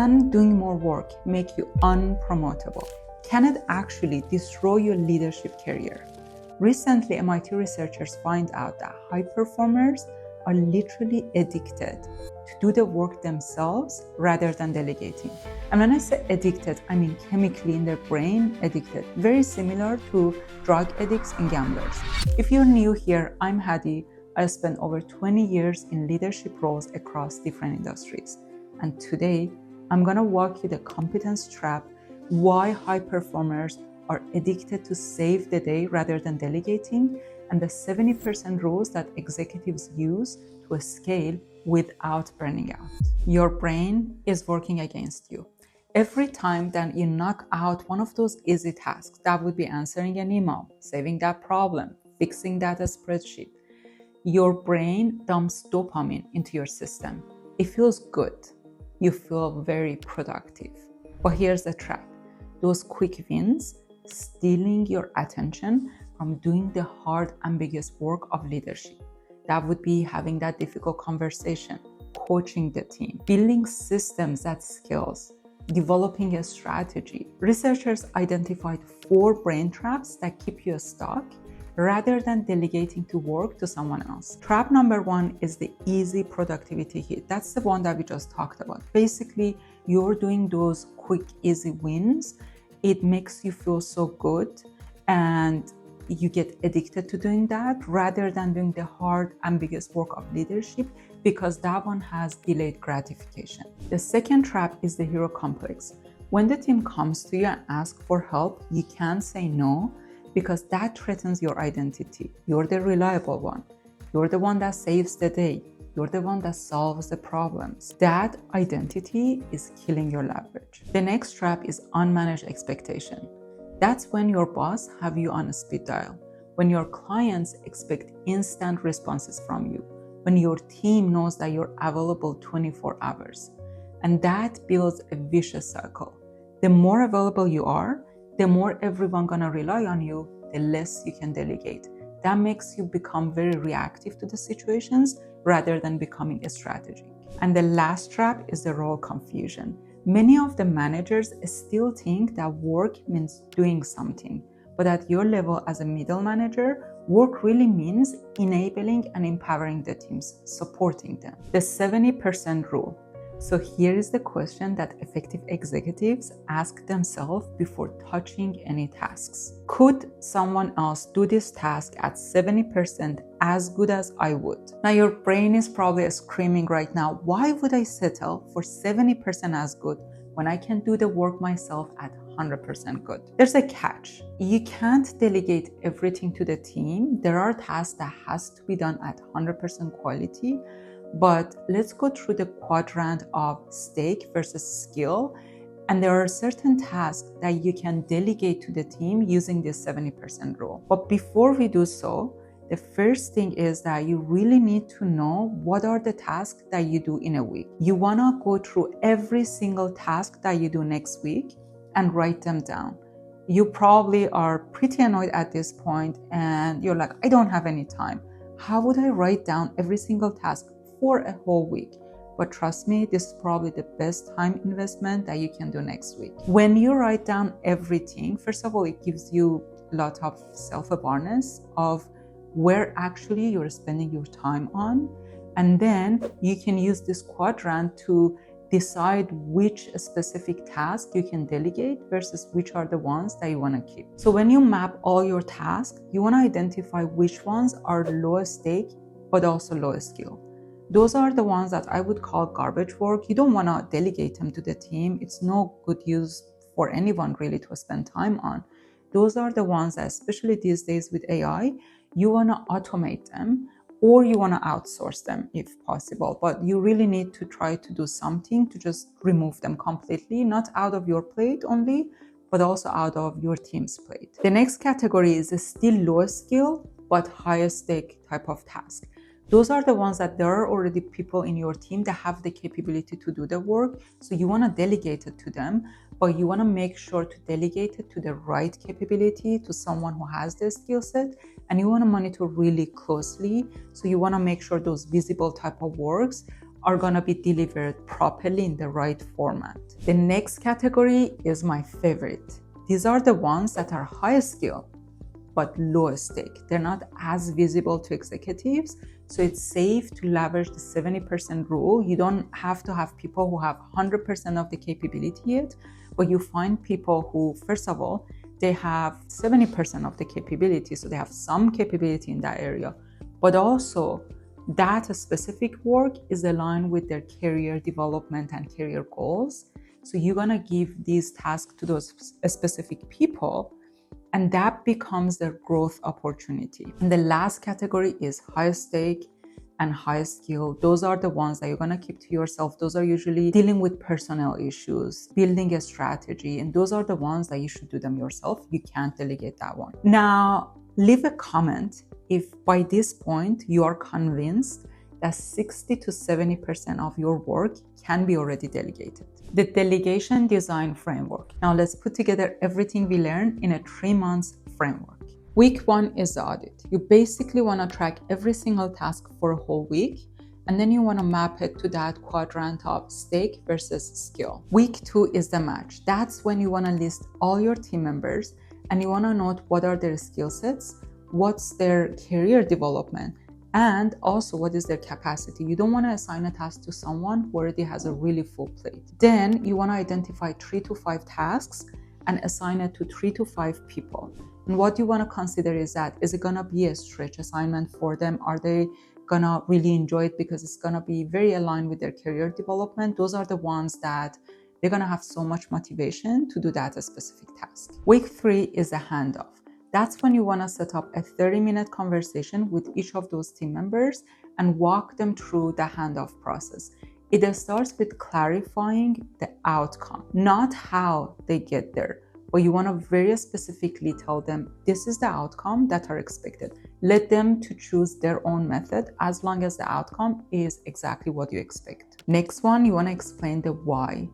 Can doing more work make you unpromotable? Can it actually destroy your leadership career? Recently, MIT researchers find out that high performers are literally addicted to do the work themselves rather than delegating. And when I say addicted, I mean chemically in their brain addicted, very similar to drug addicts and gamblers. If you're new here, I'm Hadi. I spent over 20 years in leadership roles across different industries. And today, I'm gonna walk you the competence trap, why high performers are addicted to save the day rather than delegating, and the 70% rules that executives use to scale without burning out. Your brain is working against you. Every time that you knock out one of those easy tasks, that would be answering an email, saving that problem, fixing that spreadsheet, your brain dumps dopamine into your system. It feels good. You feel very productive. But here's the trap. Those quick wins stealing your attention from doing the hard, ambiguous work of leadership. That would be having that difficult conversation, coaching the team, building systems that scales, developing a strategy. Researchers identified 4 brain traps that keep you stuck rather than delegating to work to someone else. Trap number 1 is the easy productivity hit. That's the one that we just talked about. Basically, you're doing those quick, easy wins. It makes you feel so good and you get addicted to doing that rather than doing the hard, ambiguous work of leadership because that one has delayed gratification. The second trap is the hero complex. When the team comes to you and asks for help, you can't say no because that threatens your identity. You're the reliable one. You're the one that saves the day. You're the one that solves the problems. That identity is killing your leverage. The next trap is unmanaged expectation. That's when your boss have you on a speed dial, when your clients expect instant responses from you, when your team knows that you're available 24 hours. And that builds a vicious cycle. The more available you are, the more everyone gonna rely on you, the less you can delegate. That makes you become very reactive to the situations rather than becoming strategic. And the last trap is the role confusion. Many of the managers still think that work means doing something, but at your level as a middle manager, work really means enabling and empowering the teams, supporting them. The 70% rule. So here is the question that effective executives ask themselves before touching any tasks. Could someone else do this task at 70% as good as I would? Now your brain is probably screaming right now, why would I settle for 70% as good when I can do the work myself at 100% good? There's a catch. You can't delegate everything to the team. There are tasks that has to be done at 100% quality. But let's go through the quadrant of stake versus skill. And there are certain tasks that you can delegate to the team using this 70% rule. But before we do so, the first thing is that you really need to know what are the tasks that you do in a week. You want to go through every single task that you do next week and write them down. You probably are pretty annoyed at this point and you're like, I don't have any time. How would I write down every single task for a whole week? But trust me, this is probably the best time investment that you can do next week. When you write down everything, first of all, it gives you a lot of self-awareness of where actually you're spending your time on. And then you can use this quadrant to decide which specific task you can delegate versus which are the ones that you want to keep. So when you map all your tasks, you want to identify which ones are low stake, but also low skill. Those are the ones that I would call garbage work. You don't want to delegate them to the team. It's no good use for anyone really to spend time on. Those are the ones that, especially these days with AI, you want to automate them or you want to outsource them if possible. But you really need to try to do something to just remove them completely, not out of your plate only, but also out of your team's plate. The next category is a still low skill, but higher stake type of task. Those are the ones that there are already people in your team that have the capability to do the work. So you want to delegate it to them, but you want to make sure to delegate it to the right capability, to someone who has the skill set, and you want to monitor really closely. So you want to make sure those visible type of works are going to be delivered properly in the right format. The next category is my favorite. These are the ones that are high skill but low stake. They're not as visible to executives, so it's safe to leverage the 70% rule. You don't have to have people who have 100% of the capability yet, but you find people who, first of all, they have 70% of the capability, so they have some capability in that area, but also that specific work is aligned with their career development and career goals. So you're gonna give these tasks to those specific people, and that becomes their growth opportunity. And the last category is high stake and high skill. Those are the ones that you're gonna keep to yourself. Those are usually dealing with personnel issues, building a strategy, and those are the ones that you should do them yourself. You can't delegate that one. Now, leave a comment if by this point you are convinced that 60 to 70% of your work can be already delegated. The delegation design framework. Now let's put together everything we learned in a 3-month framework. Week 1 is the audit. You basically want to track every single task for a whole week, and then you want to map it to that quadrant of stake versus skill. Week 2 is the match. That's when you want to list all your team members and you want to note what are their skill sets, what's their career development, and also what is their capacity. You don't want to assign a task to someone who already has a really full plate. Then you want to identify 3 to 5 tasks and assign it to 3 to 5 people. And what you want to consider is that, is it going to be a stretch assignment for them? Are they going to really enjoy it because it's going to be very aligned with their career development? Those are the ones that they're going to have so much motivation to do that specific task. Week 3 is the handoff. That's when you want to set up a 30-minute conversation with each of those team members and walk them through the handoff process. It starts with clarifying the outcome, not how they get there, but you want to very specifically tell them this is the outcome that are expected. Let them to choose their own method as long as the outcome is exactly what you expect. Next one, you want to explain the why.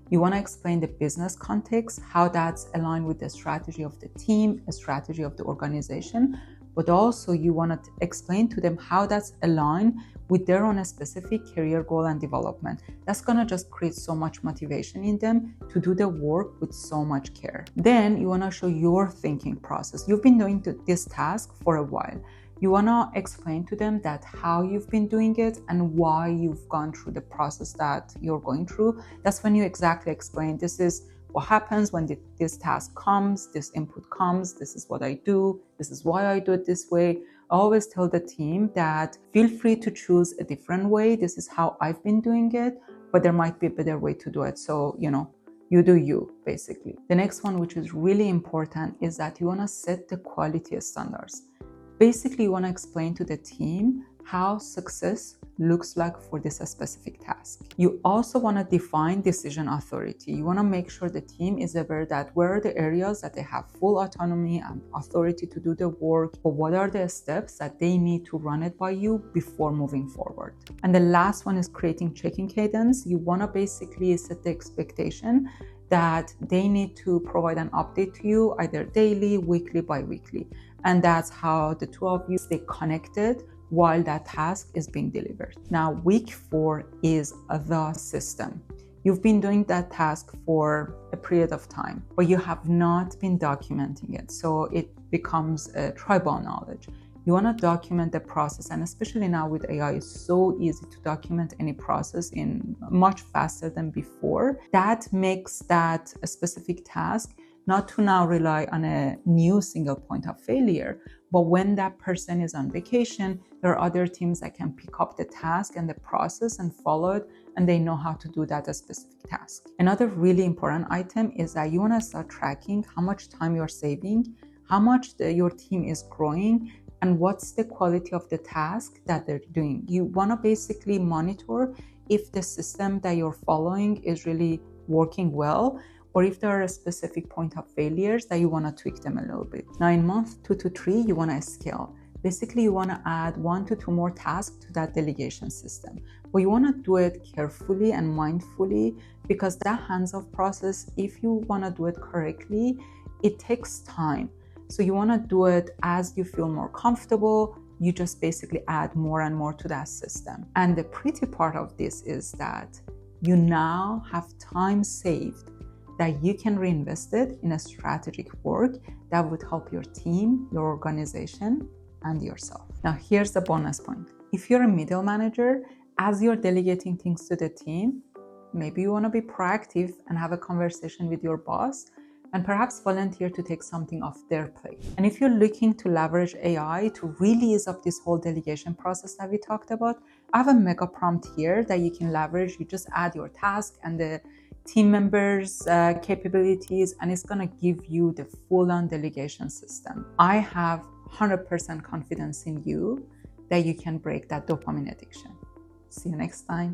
You want to explain the business context, how that's aligned with the strategy of the team, a strategy of the organization, but also you want to explain to them how that's aligned with their own specific career goal and development. That's going to just create so much motivation in them to do the work with so much care. Then you want to show your thinking process. You've been doing this task for a while. You want to explain to them that how you've been doing it and why you've gone through the process that you're going through. That's when you exactly explain, this is what happens when this task comes, this input comes, this is what I do, this is why I do it this way. I always tell the team that feel free to choose a different way. This is how I've been doing it, but there might be a better way to do it. So, you do you, basically. The next one, which is really important, is that you want to set the quality standards. Basically, you want to explain to the team how success looks like for this specific task. You also want to define decision authority. You want to make sure the team is aware that where are the areas that they have full autonomy and authority to do the work, or what are the steps that they need to run it by you before moving forward. And the last one is creating check-in cadence. You want to basically set the expectation that they need to provide an update to you either daily, weekly, bi-weekly. And that's how the two of you stay connected while that task is being delivered. Now, week 4 is the system. You've been doing that task for a period of time, but you have not been documenting it. So it becomes a tribal knowledge. You want to document the process, and especially now with AI, it's so easy to document any process in much faster than before. That makes that a specific task not to now rely on a new single point of failure, but when that person is on vacation, there are other teams that can pick up the task and the process and follow it, and they know how to do that specific task. Another really important item is that you want to start tracking how much time you're saving, how much your team is growing, and what's the quality of the task that they're doing. You want to basically monitor if the system that you're following is really working well, or if there are a specific point of failures that you want to tweak them a little bit. Now in month 2 to 3, you want to scale. Basically, you want to add 1 to 2 more tasks to that delegation system. But you want to do it carefully and mindfully, because that hands-off process, if you want to do it correctly, it takes time. So you want to do it as you feel more comfortable. you just basically add more and more to that system. And the pretty part of this is that you now have time saved that you can reinvest it in a strategic work that would help your team, your organization, and yourself. Now, here's the bonus point. If you're a middle manager, as you're delegating things to the team, maybe you want to be proactive and have a conversation with your boss and perhaps volunteer to take something off their plate. And if you're looking to leverage AI to really ease up this whole delegation process that we talked about, I have a mega prompt here that you can leverage. You just add your task and the team members' capabilities, and it's gonna give you the full-on delegation system. I have 100% confidence in you that you can break that dopamine addiction. See you next time.